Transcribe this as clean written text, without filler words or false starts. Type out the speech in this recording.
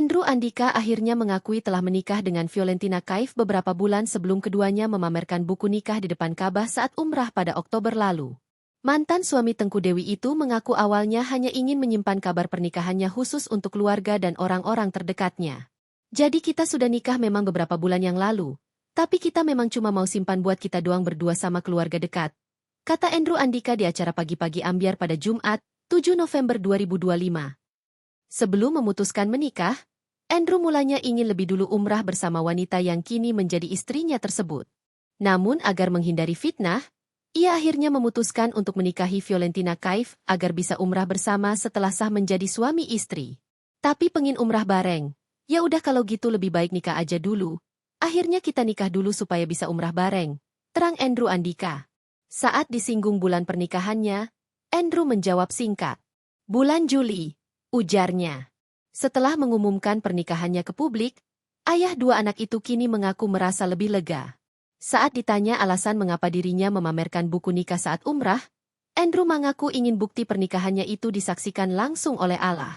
Andrew Andika akhirnya mengakui telah menikah dengan Fiolentina Kaif beberapa bulan sebelum keduanya memamerkan buku nikah di depan Ka'bah saat umrah pada Oktober lalu. Mantan suami Tengku Dewi itu mengaku awalnya hanya ingin menyimpan kabar pernikahannya khusus untuk keluarga dan orang-orang terdekatnya. Jadi kita sudah nikah memang beberapa bulan yang lalu, tapi kita memang cuma mau simpan buat kita doang berdua sama keluarga dekat, kata Andrew Andika di acara Pagi-Pagi Ambyar pada Jumat, 7 November 2025. Sebelum memutuskan menikah, Andrew mulanya ingin lebih dulu umrah bersama wanita yang kini menjadi istrinya tersebut. Namun agar menghindari fitnah, ia akhirnya memutuskan untuk menikahi Fiolentina Kaif agar bisa umrah bersama setelah sah menjadi suami istri. Tapi pengin umrah bareng, ya udah kalau gitu lebih baik nikah aja dulu. Akhirnya kita nikah dulu supaya bisa umrah bareng, terang Andrew Andika. Saat disinggung bulan pernikahannya, Andrew menjawab singkat. Bulan Juli, ujarnya. Setelah mengumumkan pernikahannya ke publik, ayah dua anak itu kini mengaku merasa lebih lega. Saat ditanya alasan mengapa dirinya memamerkan buku nikah saat umrah, Andrew mengaku ingin bukti pernikahannya itu disaksikan langsung oleh Allah.